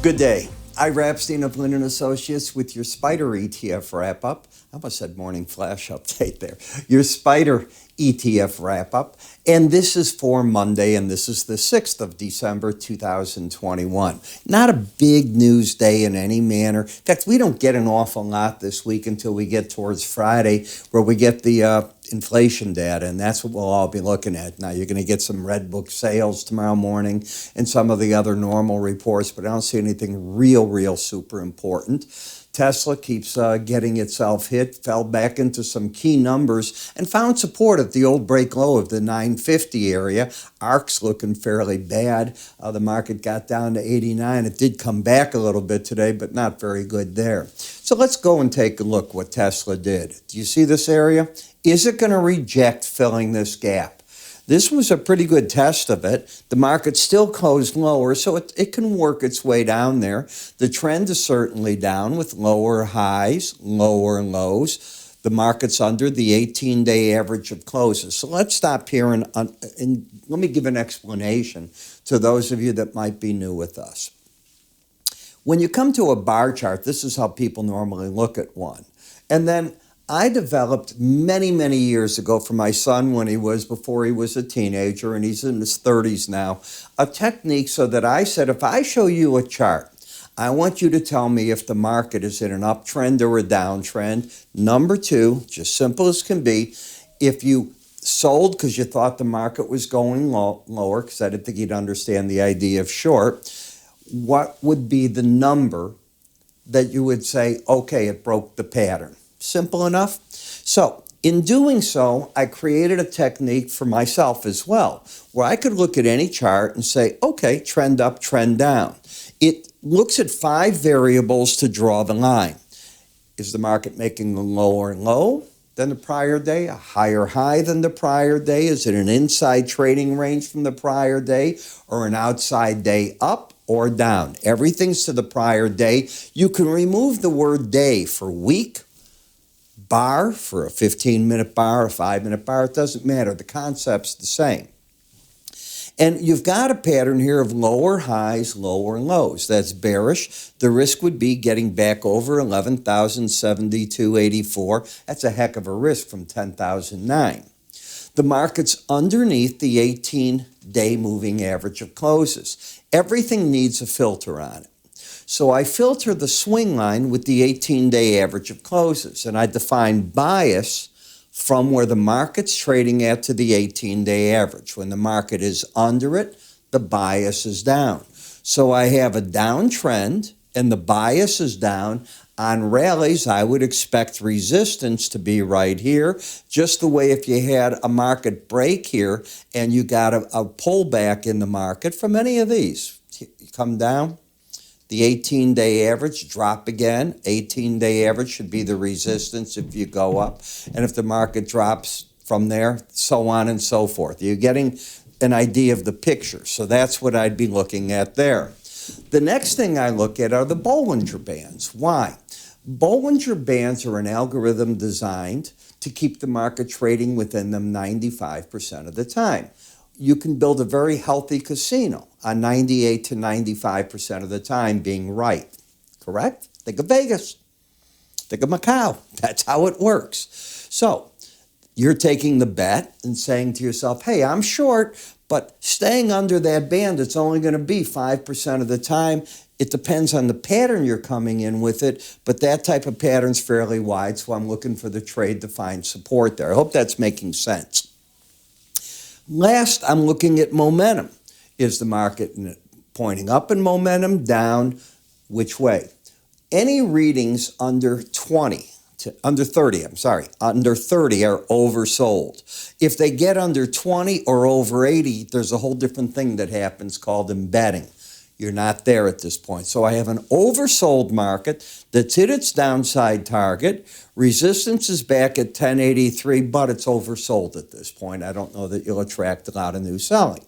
Good day. Ira Epstein of Linn Associates with your SPDR ETF wrap-up. I almost said morning flash update there. Your SPDR ETF wrap-up. And this is for Monday, and this is the 6th of December, 2021. Not a big news day in any manner. In fact, we don't get an awful lot this week until we get towards Friday, where we get the inflation data, and that's what we'll all be looking at. Now, you're going to get some Red Book sales tomorrow morning and some of the other normal reports, but I don't see anything real super important. Tesla keeps getting itself hit, fell back into some key numbers, and found support at the old break low of the 950 area. ARK's looking fairly bad. The market got down to 89. It did come back a little bit today, but not very good there. So let's go and take a look what Tesla did. Do you see this area? Is it going to reject filling this gap? This was a pretty good test of it. The market still closed lower, so it can work its way down there. The trend is certainly down with lower highs, lower lows. The market's under the 18-day average of closes. So let's stop here and let me give an explanation to those of you that might be new with us. When you come to a bar chart, this is how people normally look at one. And then I developed many years ago for my son before he was a teenager, and he's in his 30s now, a technique so that I said, if I show you a chart, I want you to tell me if the market is in an uptrend or a downtrend. Number two, just simple as can be, if you sold because you thought the market was going lower, because I didn't think you'd understand the idea of short, what would be the number that you would say, okay, it broke the pattern? Simple enough. So in doing so, I created a technique for myself as well, where I could look at any chart and say, okay, trend up, trend down. It looks at 5 variables to draw the line. Is the market making a lower low than the prior day, a higher high than the prior day? Is it an inside trading range from the prior day or an outside day up or down? Everything's to the prior day. You can remove the word day for week, bar for a 15-minute bar, a 5-minute bar, it doesn't matter. The concept's the same. And you've got a pattern here of lower highs, lower lows. That's bearish. The risk would be getting back over 11,072.84. That's a heck of a risk from 10,009. The market's underneath the 18-day moving average of closes. Everything needs a filter on it. So I filter the swing line with the 18-day average of closes, and I define bias from where the market's trading at to the 18-day average. When the market is under it, the bias is down. So I have a downtrend, and the bias is down. On rallies, I would expect resistance to be right here, just the way if you had a market break here and you got a pullback in the market from any of these. You come down, the 18-day average, drop again. 18-day average should be the resistance if you go up. And if the market drops from there, so on and so forth. You're getting an idea of the picture. So that's what I'd be looking at there. The next thing I look at are the Bollinger Bands. Why? Bollinger Bands are an algorithm designed to keep the market trading within them 95% of the time. You can build a very healthy casino on 98 to 95% of the time being right. Correct? Think of Vegas. Think of Macau. That's how it works. So you're taking the bet and saying to yourself, hey, I'm short, but staying under that band, it's only going to be 5% of the time. It depends on the pattern you're coming in with it, but that type of pattern's fairly wide, so I'm looking for the trade to find support there. I hope that's making sense. Last, I'm looking at momentum. Is the market pointing up in momentum, down, which way? Any readings under 30 are oversold. If they get under 20 or over 80, there's a whole different thing that happens called embedding. You're not there at this point. So I have an oversold market that's hit its downside target. Resistance is back at 1083, but it's oversold at this point. I don't know that you'll attract a lot of new selling.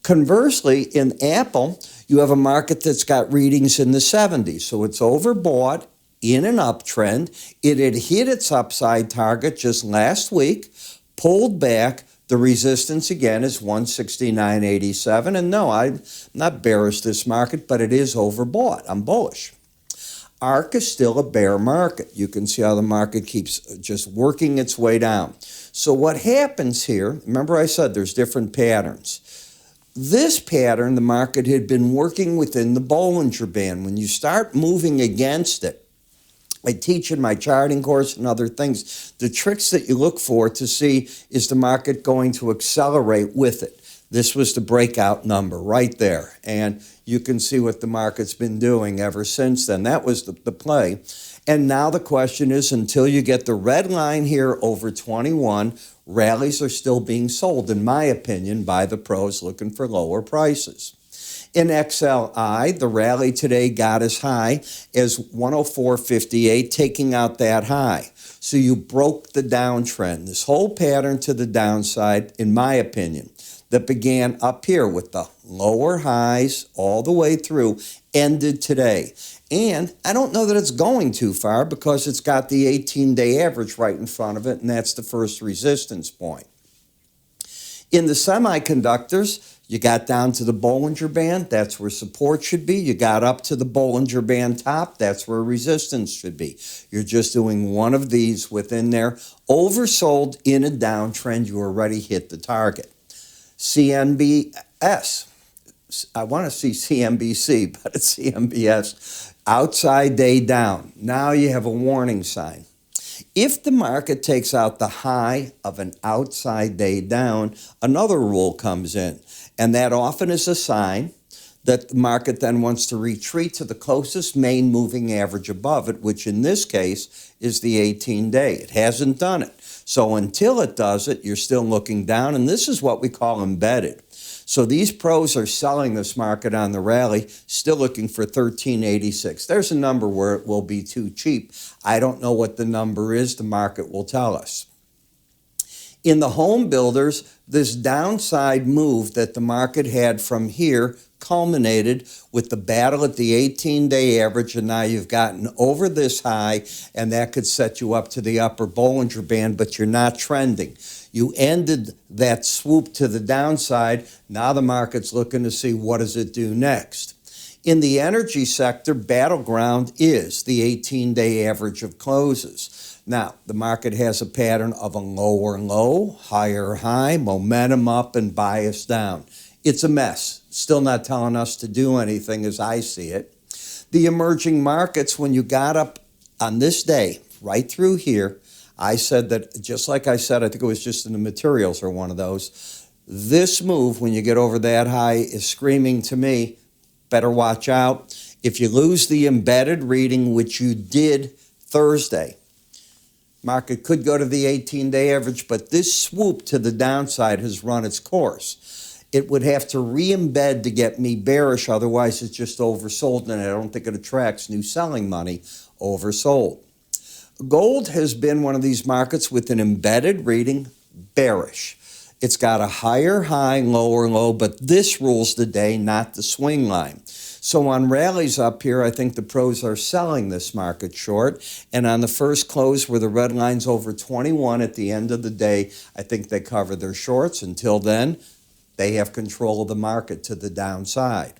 Conversely, in Apple, you have a market that's got readings in the 70s. So it's overbought in an uptrend. It had hit its upside target just last week, pulled back, The resistance, again, is 169.87. And no, I'm not bearish this market, but it is overbought. I'm bullish. ARK is still a bear market. You can see how the market keeps just working its way down. So what happens here, remember I said there's different patterns. This pattern, the market had been working within the Bollinger Band. When you start moving against it, I teach in my charting course and other things, the tricks that you look for to see is the market going to accelerate with it. This was the breakout number right there. And you can see what the market's been doing ever since then. That was the play. And now the question is, until you get the red line here over 21, rallies are still being sold, in my opinion, by the pros looking for lower prices. In XLI, the rally today got as high as 104.58, taking out that high. So you broke the downtrend. This whole pattern to the downside, in my opinion, that began up here with the lower highs all the way through, ended today. And I don't know that it's going too far because it's got the 18-day average right in front of it, and that's the first resistance point. In the semiconductors, you got down to the Bollinger Band, that's where support should be. You got up to the Bollinger Band top, that's where resistance should be. You're just doing one of these within there. Oversold in a downtrend, you already hit the target. CNBS, I want to see CNBC, but it's CNBS. Outside day down. Now you have a warning sign. If the market takes out the high of an outside day down, another rule comes in. And that often is a sign that the market then wants to retreat to the closest main moving average above it, which in this case is the 18-day. It hasn't done it. So until it does it, you're still looking down, and this is what we call embedded. So these pros are selling this market on the rally, still looking for 1386. There's a number where it will be too cheap. I don't know what the number is. The market will tell us. In the home builders, this downside move that the market had from here culminated with the battle at the 18-day average, and now you've gotten over this high, and that could set you up to the upper Bollinger Band, but you're not trending. You ended that swoop to the downside. Now the market's looking to see what does it do next. In the energy sector, battleground is the 18-day average of closes. Now, the market has a pattern of a lower low, higher high, momentum up, and bias down. It's a mess. Still not telling us to do anything as I see it. The emerging markets, when you got up on this day, right through here, I said that, just like I said, I think it was just in the materials or one of those, this move, when you get over that high, is screaming to me, better watch out. If you lose the embedded reading, which you did Thursday, market could go to the 18-day average, but this swoop to the downside has run its course. It would have to re-embed to get me bearish, otherwise it's just oversold, and I don't think it attracts new selling money. Oversold. Gold has been one of these markets with an embedded reading, bearish. It's got a higher high, lower low, but this rules the day, not the swing line. So on rallies up here, I think the pros are selling this market short. And on the first close where the red line's over 21 at the end of the day, I think they cover their shorts. Until then, they have control of the market to the downside.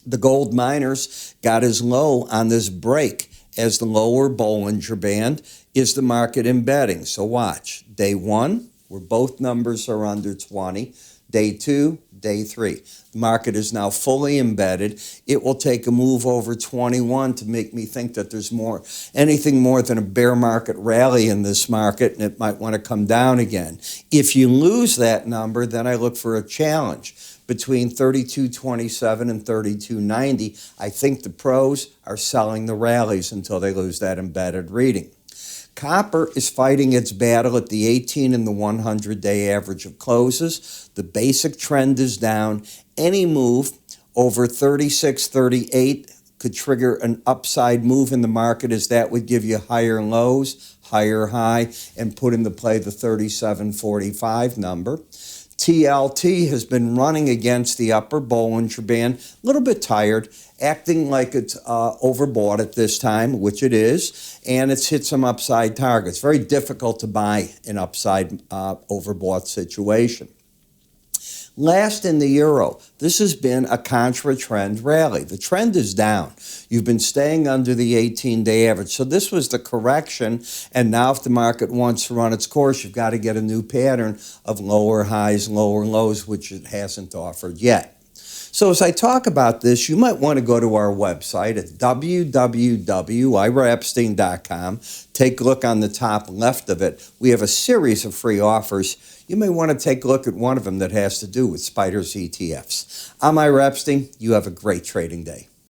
The gold miners got as low on this break as the lower Bollinger Band is the market embedding. So watch. Day one, where both numbers are under 20. Day two, day three. The market is now fully embedded. It will take a move over 21 to make me think that there's anything more than a bear market rally in this market, and it might want to come down again. If you lose that number, then I look for a challenge between 32.27 and 32.90. I think the pros are selling the rallies until they lose that embedded reading. Copper is fighting its battle at the 18 and the 100-day average of closes. The basic trend is down. Any move over 36.38 could trigger an upside move in the market, as that would give you higher lows, higher high, and put into play the 37.45 number. TLT has been running against the upper Bollinger Band, a little bit tired, acting like it's overbought at this time, which it is, and it's hit some upside targets. Very difficult to buy an upside overbought situation. Last in the euro, this has been a contra-trend rally. The trend is down. You've been staying under the 18-day average. So this was the correction, and now if the market wants to run its course, you've got to get a new pattern of lower highs, lower lows, which it hasn't offered yet. So as I talk about this, you might want to go to our website at www.iraepstein.com. Take a look on the top left of it. We have a series of free offers. You may want to take a look at one of them that has to do with SPDR's ETFs. I'm Ira Epstein. You have a great trading day.